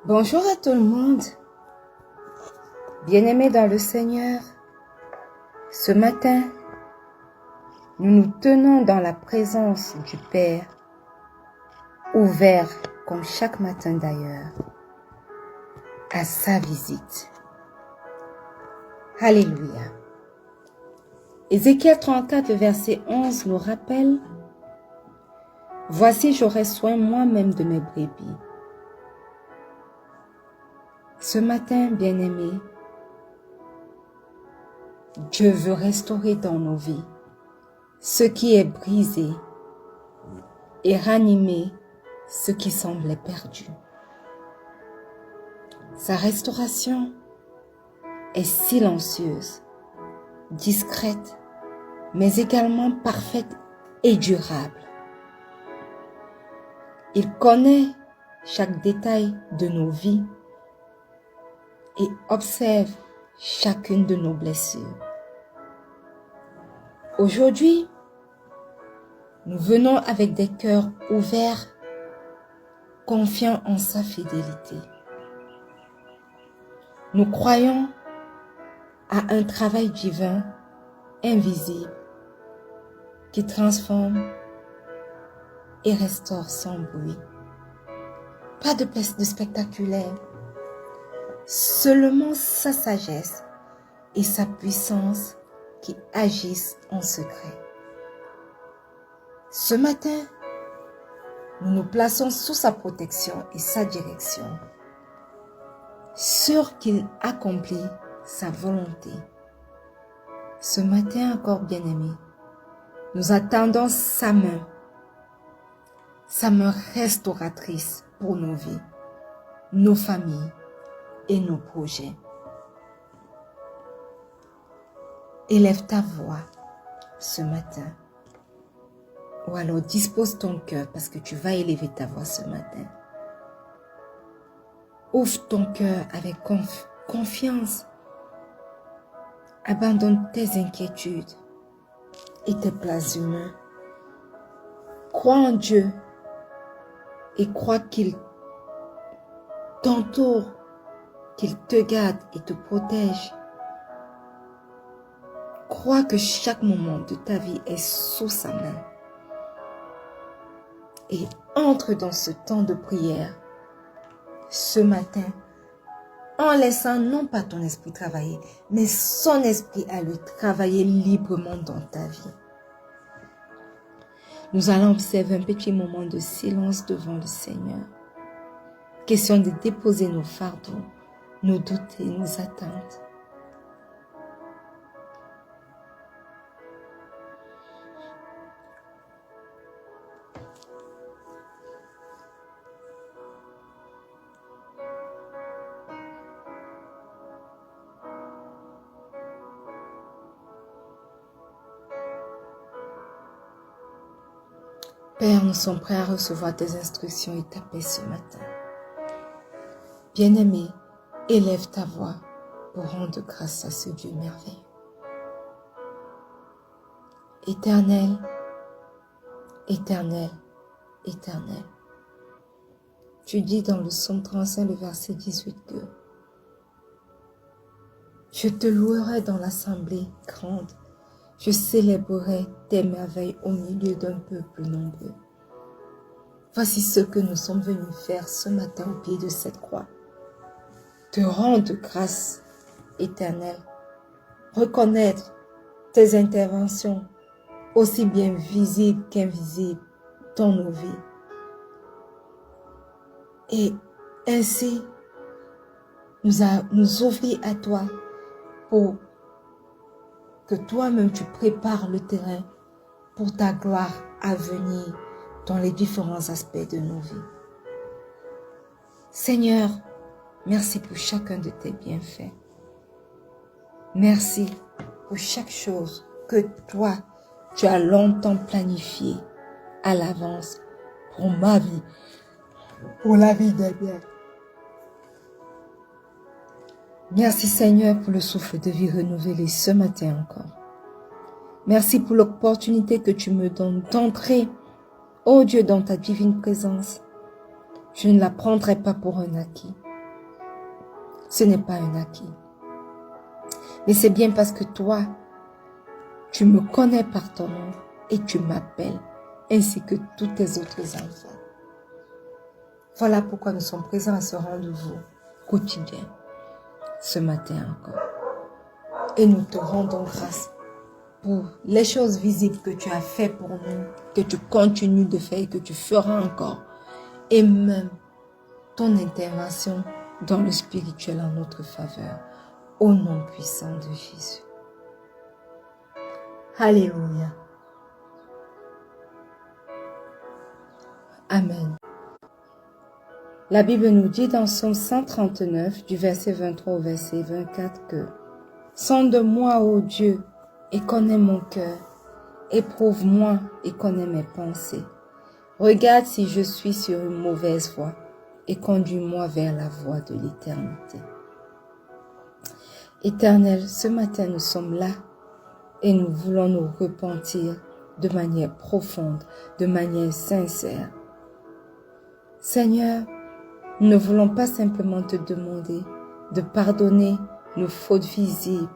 Bonjour à tout le monde, bien-aimés dans le Seigneur. Ce matin, nous nous tenons dans la présence du Père, ouvert comme chaque matin d'ailleurs, à sa visite. Alléluia. Ézéchiel 34, verset 11 nous rappelle: « Voici, j'aurai soin moi-même de mes brebis. » Ce matin, bien-aimés, Dieu veut restaurer dans nos vies ce qui est brisé et ranimer ce qui semblait perdu. Sa restauration est silencieuse, discrète, mais également parfaite et durable. Il connaît chaque détail de nos vies et observe chacune de nos blessures. Aujourd'hui, nous venons avec des cœurs ouverts, confiants en sa fidélité. Nous croyons à un travail divin, invisible, qui transforme et restaure sans bruit. Pas de spectaculaire, seulement sa sagesse et sa puissance qui agissent en secret. Ce matin, nous nous plaçons sous sa protection et sa direction, sûrs qu'il accomplit sa volonté. Ce matin encore, bien-aimés, nous attendons sa main restauratrice pour nos vies, nos familles et nos projets. Élève ta voix ce matin. Ou alors dispose ton cœur parce que tu vas élever ta voix ce matin. Ouvre ton cœur avec confiance. Abandonne tes inquiétudes et tes plans humains. Crois en Dieu et crois qu'il t'entoure, qu'il te garde et te protège. Crois que chaque moment de ta vie est sous sa main. Et entre dans ce temps de prière ce matin en laissant non pas ton esprit travailler, mais son esprit à lui travailler librement dans ta vie. Nous allons observer un petit moment de silence devant le Seigneur. Question de déposer nos fardeaux, nos doutes et nos attentes. Père, nous sommes prêts à recevoir tes instructions et ta paix ce matin. Bien-aimé, élève ta voix pour rendre grâce à ce Dieu merveilleux. Éternel, éternel, éternel. Tu dis dans le psaume 35, le verset 18 que je te louerai dans l'assemblée grande. Je célébrerai tes merveilles au milieu d'un peuple nombreux. Voici ce que nous sommes venus faire ce matin au pied de cette croix. Te rendre grâce, éternelle. Reconnaître tes interventions, aussi bien visibles qu'invisibles, dans nos vies. Et ainsi, nous ouvrir à toi pour que toi-même tu prépares le terrain pour ta gloire à venir dans les différents aspects de nos vies. Seigneur, merci pour chacun de tes bienfaits. Merci pour chaque chose que toi, tu as longtemps planifié à l'avance pour ma vie, pour la vie des biens. Merci Seigneur pour le souffle de vie renouvelé ce matin encore. Merci pour l'opportunité que tu me donnes d'entrer, ô Dieu, dans ta divine présence. Je ne la prendrai pas pour un acquis. Ce n'est pas un acquis. Mais c'est bien parce que toi, tu me connais par ton nom et tu m'appelles, ainsi que tous tes autres enfants. Voilà pourquoi nous sommes présents à ce rendez-vous quotidien, ce matin encore. Et nous te rendons grâce pour les choses visibles que tu as fait pour nous, que tu continues de faire et que tu feras encore. Et même ton intervention dans le spirituel en notre faveur. Au nom puissant de Jésus. Alléluia. Amen. La Bible nous dit dans Psaume 139, du verset 23 au verset 24 que « Sonde-moi, ô Dieu, et connais mon cœur. Éprouve-moi et connais mes pensées. Regarde si je suis sur une mauvaise voie et conduis-moi vers la voie de l'éternité. » Éternel, ce matin nous sommes là et nous voulons nous repentir de manière profonde, de manière sincère. Seigneur, nous ne voulons pas simplement te demander de pardonner nos fautes visibles,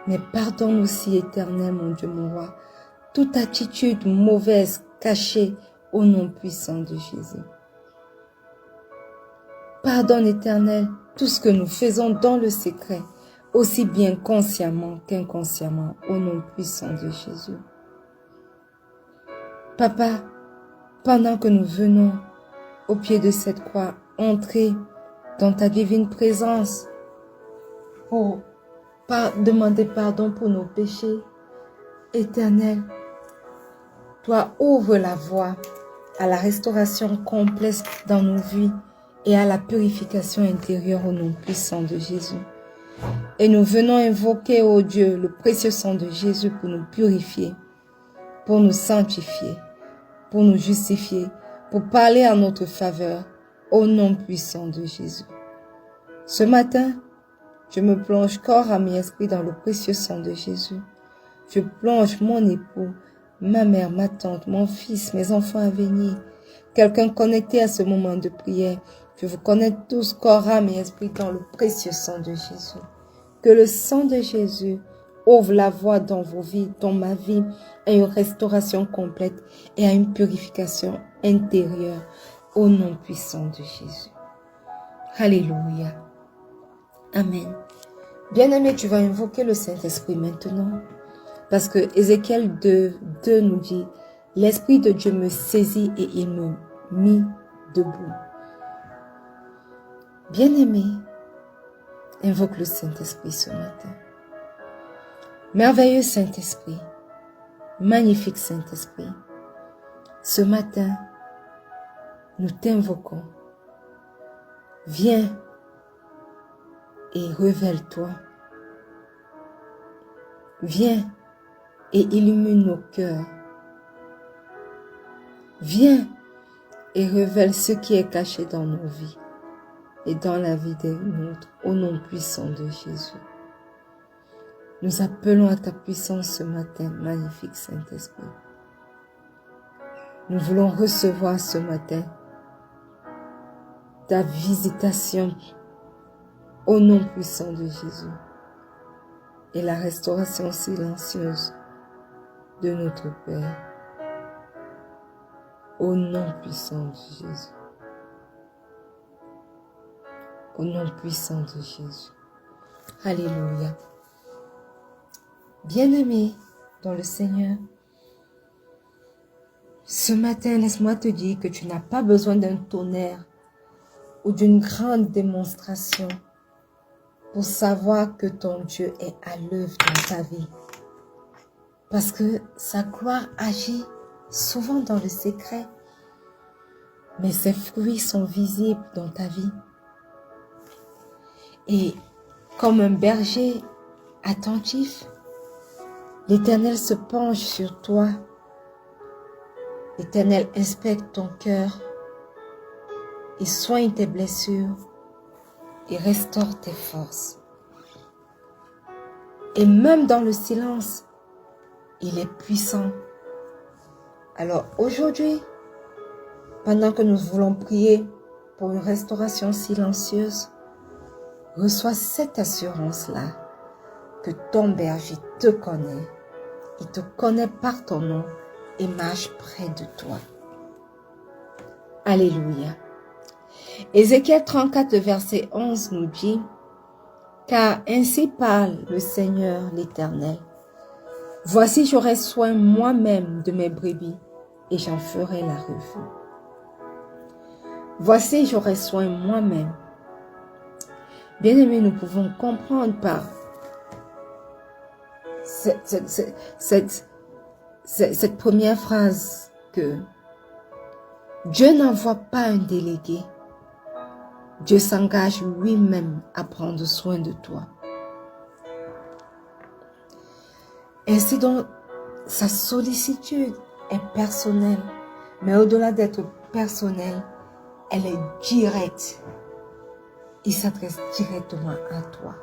mais pardonne aussi, Éternel, mon Dieu, mon roi, toute attitude mauvaise cachée au nom puissant de Jésus. Pardonne, Éternel, tout ce que nous faisons dans le secret, aussi bien consciemment qu'inconsciemment, au nom puissant de Jésus. Papa, pendant que nous venons au pied de cette croix, entrer dans ta divine présence pour demander pardon pour nos péchés, Éternel, toi ouvre la voie à la restauration complète dans nos vies et à la purification intérieure au nom puissant de Jésus. Et nous venons invoquer, ô Dieu, le précieux sang de Jésus pour nous purifier, pour nous sanctifier, pour nous justifier, pour parler en notre faveur, au nom puissant de Jésus. Ce matin, je me plonge corps, âme et esprit dans le précieux sang de Jésus. Je plonge mon époux, ma mère, ma tante, mon fils, mes enfants à venir, quelqu'un connecté à ce moment de prière. Je vous connais tous, corps, âme et esprit, dans le précieux sang de Jésus. Que le sang de Jésus ouvre la voie dans vos vies, dans ma vie, à une restauration complète et à une purification intérieure au nom puissant de Jésus. Alléluia. Amen. Bien-aimé, tu vas invoquer le Saint-Esprit maintenant. Parce que Ézéchiel 2 nous dit, « L'Esprit de Dieu me saisit et il me mit debout. » Bien-aimé, invoque le Saint-Esprit ce matin. Merveilleux Saint-Esprit, magnifique Saint-Esprit, ce matin, nous t'invoquons. Viens et révèle-toi. Viens et illumine nos cœurs. Viens et révèle ce qui est caché dans nos vies et dans la vie des nôtres, au nom puissant de Jésus. Nous appelons à ta puissance ce matin, magnifique Saint-Esprit. Nous voulons recevoir ce matin ta visitation au nom puissant de Jésus et la restauration silencieuse de notre Père au nom puissant de Jésus. Au nom puissant de Jésus. Alléluia. Bien-aimé dans le Seigneur, ce matin, laisse-moi te dire que tu n'as pas besoin d'un tonnerre ou d'une grande démonstration pour savoir que ton Dieu est à l'œuvre dans ta vie. Parce que sa gloire agit souvent dans le secret, mais ses fruits sont visibles dans ta vie. Et comme un berger attentif, l'Éternel se penche sur toi. L'Éternel inspecte ton cœur. Il soigne tes blessures et restaure tes forces. Et même dans le silence, il est puissant. Alors aujourd'hui, pendant que nous voulons prier pour une restauration silencieuse, Reçois cette assurance-là que ton berger te connaît. Il te connaît par ton nom et marche près de toi. Alléluia. Ézéchiel 34, verset 11 nous dit, « Car ainsi parle le Seigneur l'Éternel. Voici, j'aurai soin moi-même de mes brebis et j'en ferai la revue. » Voici, j'aurai soin moi-même. Bien-aimés, nous pouvons comprendre par cette première phrase que Dieu n'envoie pas un délégué. Dieu s'engage lui-même à prendre soin de toi. Ainsi donc, sa sollicitude est personnelle, mais au-delà d'être personnelle, elle est directe. Il s'adresse directement à toi.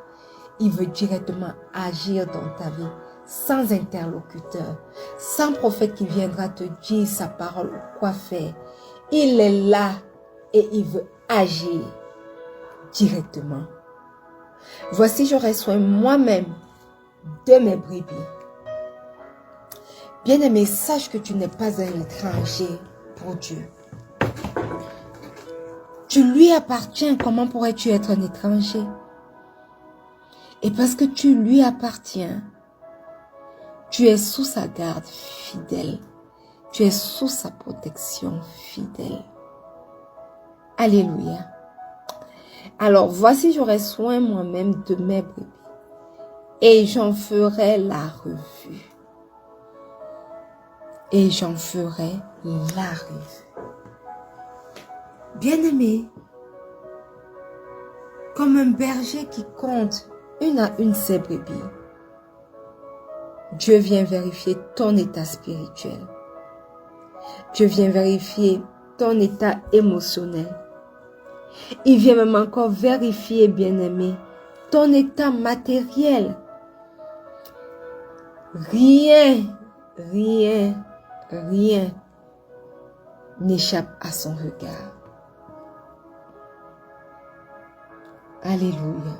Il veut directement agir dans ta vie, sans interlocuteur, sans prophète qui viendra te dire sa parole ou quoi faire. Il est là et il veut agir directement. Voici, j'aurai soin moi-même de mes brebis. Bien-aimé, sache que tu n'es pas un étranger pour Dieu. Tu lui appartiens, comment pourrais-tu être un étranger? Et parce que tu lui appartiens, tu es sous sa garde fidèle. Tu es sous sa protection fidèle. Alléluia. Alors, voici, j'aurai soin moi-même de mes brebis et j'en ferai la revue. Et j'en ferai la revue. Bien-aimé, comme un berger qui compte une à une ses brebis, Dieu vient vérifier ton état spirituel. Dieu vient vérifier ton état émotionnel. Il vient même encore vérifier, bien-aimé, ton état matériel. Rien n'échappe à son regard. Alléluia.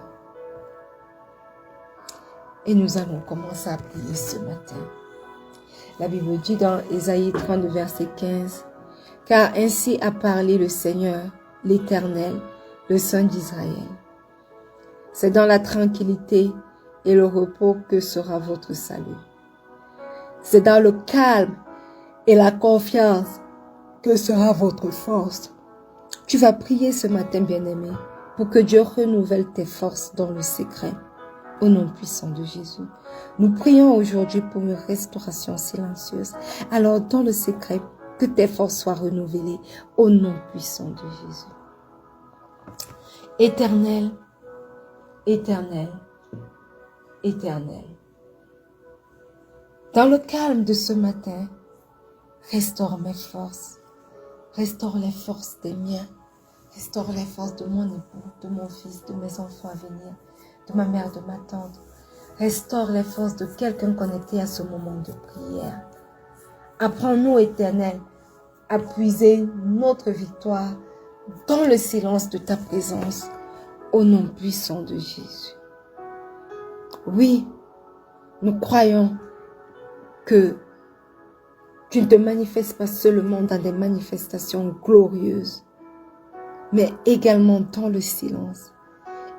Et nous allons commencer à prier ce matin. La Bible dit dans Ésaïe 30, verset 15, « Car ainsi a parlé le Seigneur, l'Éternel, le Saint d'Israël. C'est dans la tranquillité et le repos que sera votre salut. C'est dans le calme et la confiance que sera votre force. » Tu vas prier ce matin, bien-aimé, pour que Dieu renouvelle tes forces dans le secret. Au nom puissant de Jésus. Nous prions aujourd'hui pour une restauration silencieuse. Alors, dans le secret, que tes forces soient renouvelées. Au nom puissant de Jésus. Éternel, éternel, éternel. Dans le calme de ce matin, restaure mes forces. Restaure les forces des miens. Restaure les forces de mon époux, de mon fils, de mes enfants à venir, de ma mère, de ma tante. Restaure les forces de quelqu'un connecté à ce moment de prière. Apprends-nous, Éternel, à puiser notre victoire dans le silence de ta présence, au nom puissant de Jésus. Oui, nous croyons que tu ne te manifestes pas seulement dans des manifestations glorieuses, mais également dans le silence.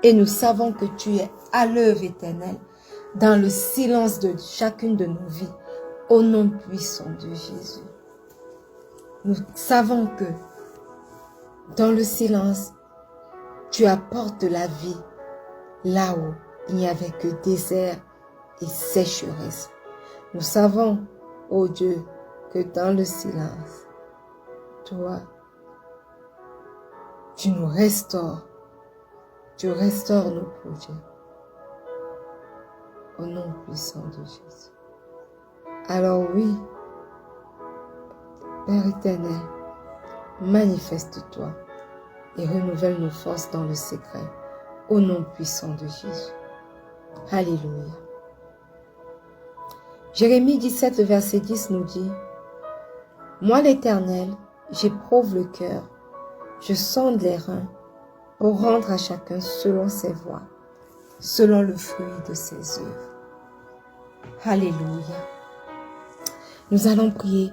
Et nous savons que tu es à l'œuvre éternelle dans le silence de chacune de nos vies, au nom puissant de Jésus. Nous savons que dans le silence, tu apportes de la vie là où il n'y avait que désert et sécheresse. Nous savons, ô Dieu, que dans le silence, toi, tu nous restaures. Tu restaures nos projets. Au nom puissant de Jésus. Alors oui, Père éternel, manifeste-toi et renouvelle nos forces dans le secret. Au nom puissant de Jésus. Alléluia. Jérémie 17, verset 10 nous dit, « Moi l'Éternel, j'éprouve le cœur, je sonde les reins, pour rendre à chacun selon ses voies, selon le fruit de ses œuvres. Alléluia. Nous allons prier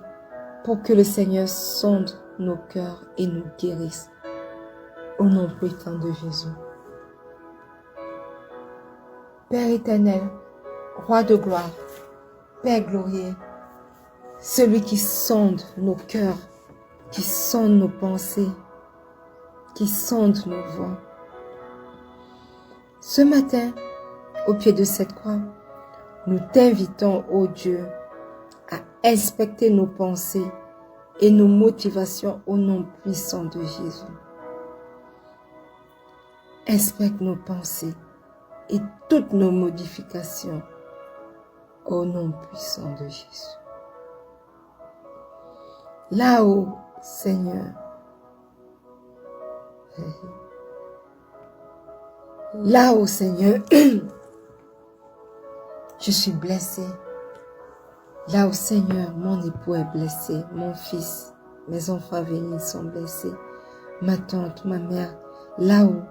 pour que le Seigneur sonde nos cœurs et nous guérisse. Au nom puissant de Jésus. Père éternel, Roi de gloire, Père glorieux, celui qui sonde nos cœurs, qui sonde nos pensées, qui sonde nos voix. Ce matin, au pied de cette croix, nous t'invitons, ô Dieu, à inspecter nos pensées et nos motivations au nom puissant de Jésus. Inspecte nos pensées et toutes nos modifications au nom puissant de Jésus. Là-haut, Seigneur, là-haut, Seigneur, je suis blessée. Là-haut, Seigneur, mon époux est blessé, mon fils, mes enfants à venir sont blessés, ma tante, ma mère, là-haut,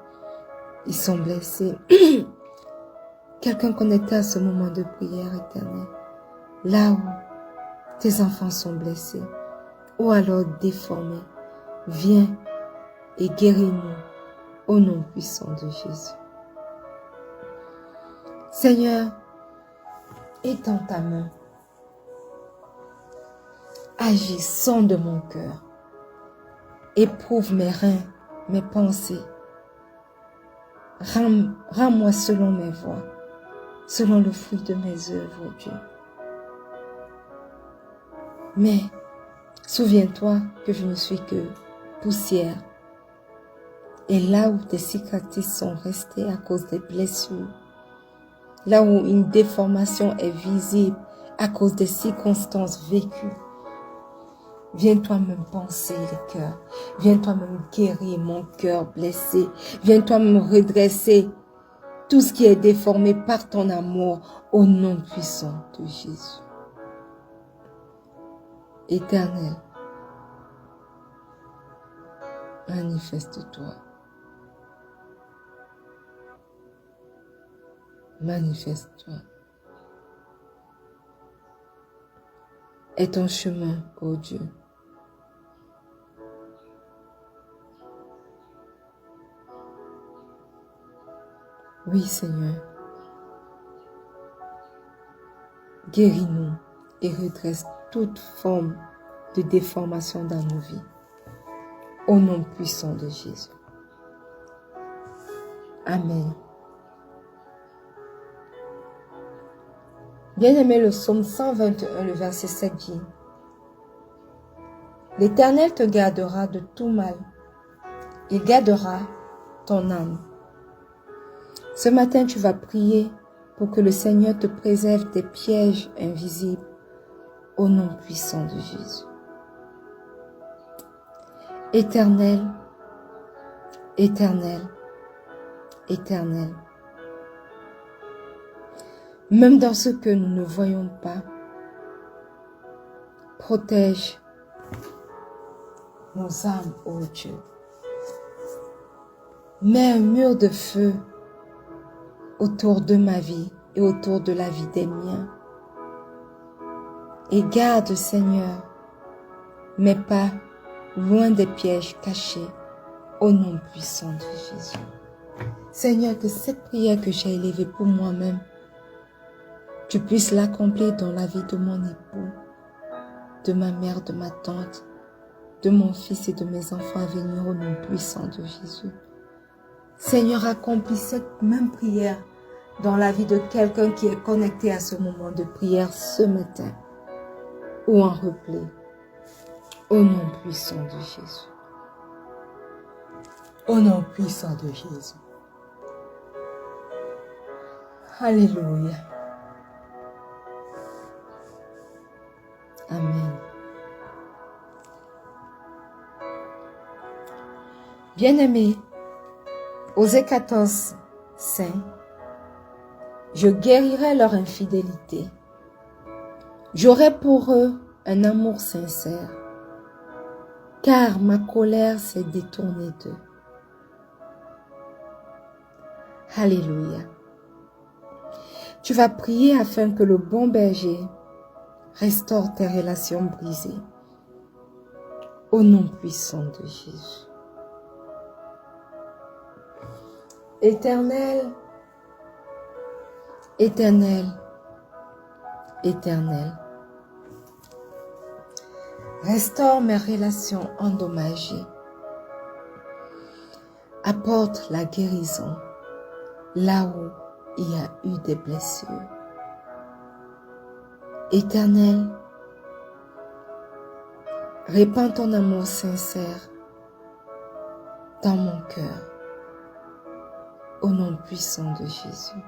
ils sont blessés. Quelqu'un connecté à ce moment de prière éternelle, là où tes enfants sont blessés, ou alors déformés, viens et guéris-nous au nom puissant de Jésus. Seigneur, étends ta main, agis, sonde mon cœur, éprouve mes reins, mes pensées, rends-moi selon mes voies, selon le fruit de mes œuvres, oh Dieu. Mais souviens-toi que je ne suis que poussière. Et là où tes cicatrices sont restées à cause des blessures, là où une déformation est visible à cause des circonstances vécues, viens-toi me penser les cœurs. Viens-toi me guérir mon cœur blessé. Viens-toi me redresser tout ce qui est déformé par ton amour au nom puissant de Jésus. Éternel, manifeste-toi. Manifeste-toi. Et ton chemin, ô Dieu. Oui, Seigneur. Guéris-nous et redresse toute forme de déformation dans nos vies. Au nom puissant de Jésus. Amen. Bien-aimé, le psaume 121, le verset 7 dit: L'Éternel te gardera de tout mal. Il gardera ton âme. Ce matin, tu vas prier pour que le Seigneur te préserve des pièges invisibles au nom puissant de Jésus. Éternel, éternel, éternel. Même dans ce que nous ne voyons pas, protège nos âmes, ô Dieu. Mets un mur de feu autour de ma vie et autour de la vie des miens. Et garde, Seigneur, mes pas loin des pièges cachés au nom puissant de Jésus. Seigneur, que cette prière que j'ai élevée pour moi-même, tu puisses l'accomplir dans la vie de mon époux, de ma mère, de ma tante, de mon fils et de mes enfants à venir au nom puissant de Jésus. Seigneur, accomplis cette même prière dans la vie de quelqu'un qui est connecté à ce moment de prière ce matin ou en replay. Au nom puissant de Jésus. Au nom puissant de Jésus. Alléluia. Amen. Bien-aimés, Osée 14, 5. Je guérirai leur infidélité. J'aurai pour eux un amour sincère, car ma colère s'est détournée d'eux. Alléluia. Tu vas prier afin que le bon berger restaure tes relations brisées. Au nom puissant de Jésus. Éternel, Éternel, Éternel, restaure mes relations endommagées. Apporte la guérison là où il y a eu des blessures. Éternel, répands ton amour sincère dans mon cœur. Au nom puissant de Jésus.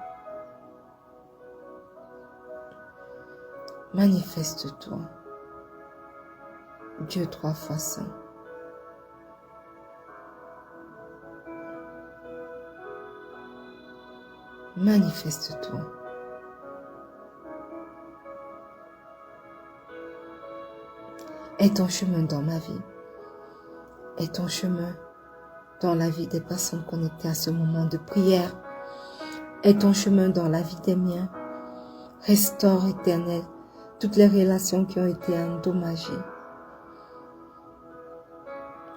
Manifeste-toi, Dieu 3 fois saint. Manifeste-toi. Est ton chemin dans ma vie. Est ton chemin dans la vie des personnes connectées à ce moment de prière. Est ton chemin dans la vie des miens. Restaure, Éternel, toutes les relations qui ont été endommagées.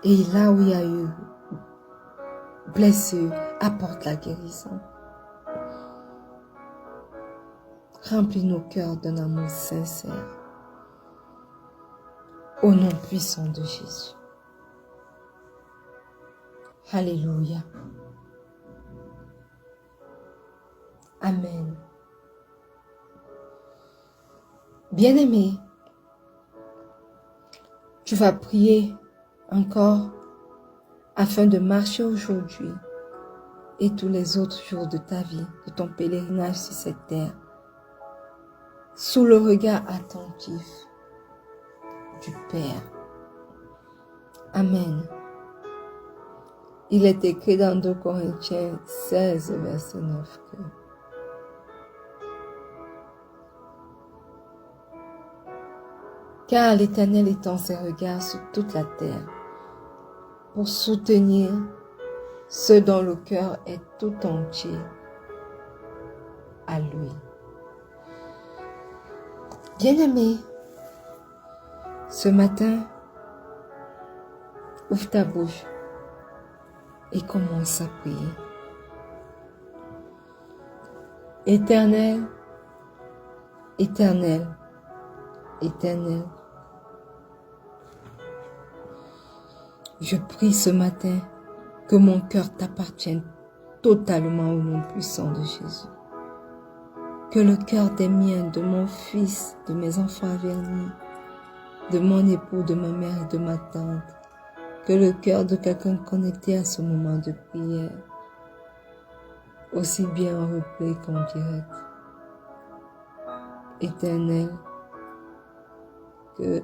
Et là où il y a eu blessure, apporte la guérison. Remplis nos cœurs d'un amour sincère. Au nom puissant de Jésus. Alléluia. Amen. Bien-aimé, tu vas prier encore afin de marcher aujourd'hui et tous les autres jours de ta vie, de ton pèlerinage sur cette terre, sous le regard attentif du Père. Amen. Il est écrit dans 2 Corinthiens 16, verset 9 que car l'Éternel étend ses regards sur toute la terre pour soutenir ceux dont le cœur est tout entier à lui. Bien-aimé, ce matin, ouvre ta bouche et commence à prier. Éternel, Éternel, Éternel, je prie ce matin que mon cœur t'appartienne totalement au nom puissant de Jésus. Que le cœur des miens, de mon fils, de mes enfants avernis, de mon époux, de ma mère et de ma tante, que le cœur de quelqu'un connecté à ce moment de prière, aussi bien en replay qu'en direct, Éternel, que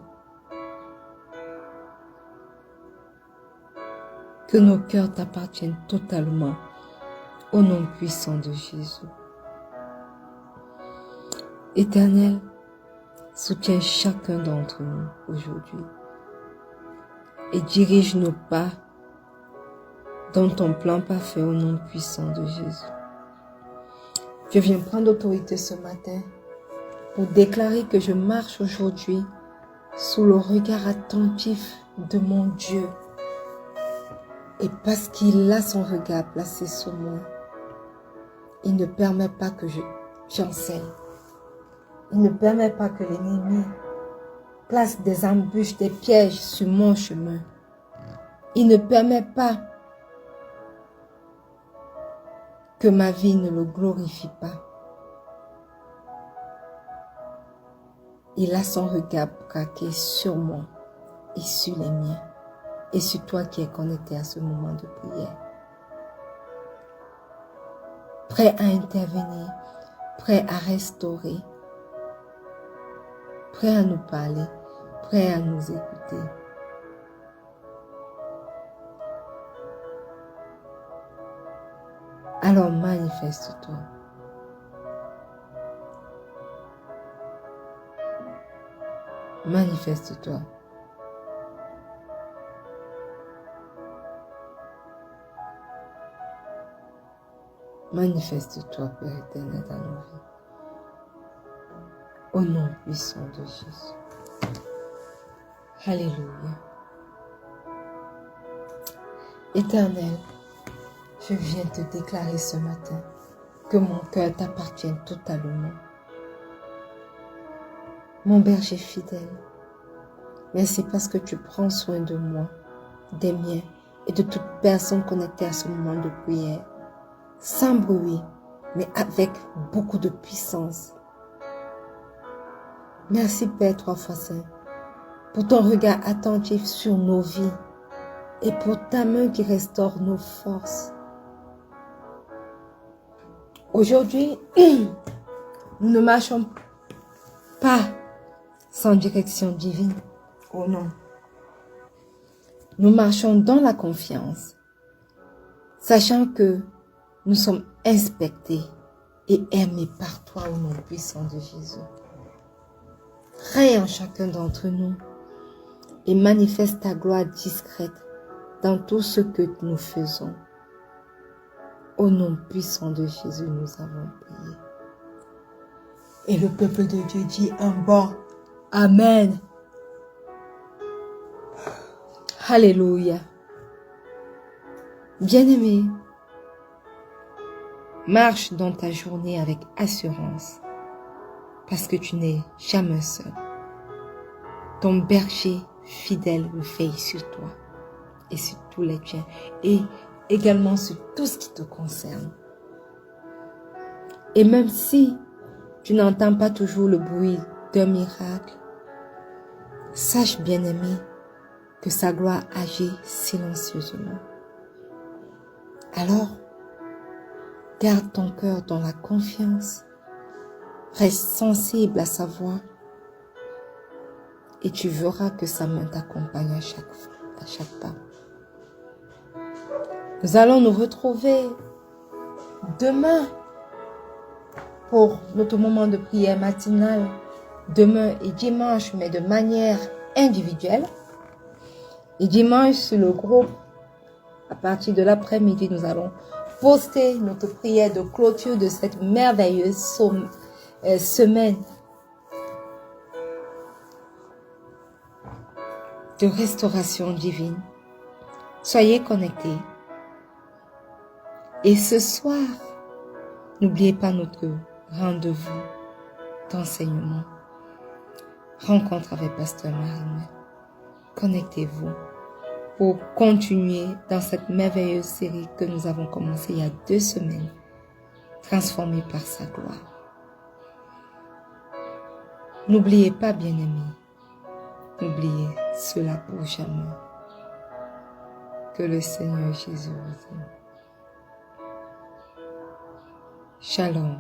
nos cœurs t'appartiennent totalement au nom puissant de Jésus. Éternel, soutiens chacun d'entre nous aujourd'hui et dirige nos pas dans ton plan parfait au nom puissant de Jésus. Je viens prendre autorité ce matin pour déclarer que je marche aujourd'hui sous le regard attentif de mon Dieu. Et parce qu'il a son regard placé sur moi, il ne permet pas que j'enseigne. Il ne permet pas que l'ennemi place des embûches, des pièges sur mon chemin. Il ne permet pas que ma vie ne le glorifie pas. Il a son regard braqué sur moi et sur les miens et sur toi qui es connecté à ce moment de prière. Prêt à intervenir, prêt à restaurer, prêt à nous parler, prêt à nous écouter. Alors manifeste-toi. Manifeste-toi. Manifeste-toi, Père éternel, dans nos vies. Au nom puissant de Jésus. Alléluia. Éternel, je viens te déclarer ce matin que mon cœur t'appartienne totalement. Mon berger fidèle, merci parce que tu prends soin de moi, des miens et de toute personne connectée à ce moment de prière, sans bruit, mais avec beaucoup de puissance. Merci Père trois fois saint, pour ton regard attentif sur nos vies et pour ta main qui restaure nos forces. Aujourd'hui, nous ne marchons pas sans direction divine. Oh non. Nous marchons dans la confiance, sachant que nous sommes inspectés et aimés par toi au nom puissant de Jésus. Règne en chacun d'entre nous et manifeste ta gloire discrète dans tout ce que nous faisons. Au nom puissant de Jésus, nous avons prié. Et le peuple de Dieu dit un bon Amen. Alléluia. Bien-aimé, marche dans ta journée avec assurance, parce que tu n'es jamais seul. Ton berger fidèle veille sur toi et sur tous les tiens, et également sur tout ce qui te concerne. Et même si tu n'entends pas toujours le bruit d'un miracle, sache, bien-aimé, que sa gloire agit silencieusement. Alors, garde ton cœur dans la confiance, reste sensible à sa voix, et tu verras que sa main t'accompagne à chaque pas. Nous allons nous retrouver demain pour notre moment de prière matinale, demain et dimanche, mais de manière individuelle. Et dimanche, sur le groupe, à partir de l'après-midi, nous allons poster notre prière de clôture de cette merveilleuse semaine de restauration divine. Soyez connectés. Et ce soir, n'oubliez pas notre rendez-vous d'enseignement. Rencontre avec Pasteur Marie. Connectez-vous pour continuer dans cette merveilleuse série que nous avons commencée il y a 2 semaines, transformée par sa gloire. N'oubliez pas, bien-aimés, n'oubliez cela pour jamais. Que le Seigneur Jésus vous aime. Shalom.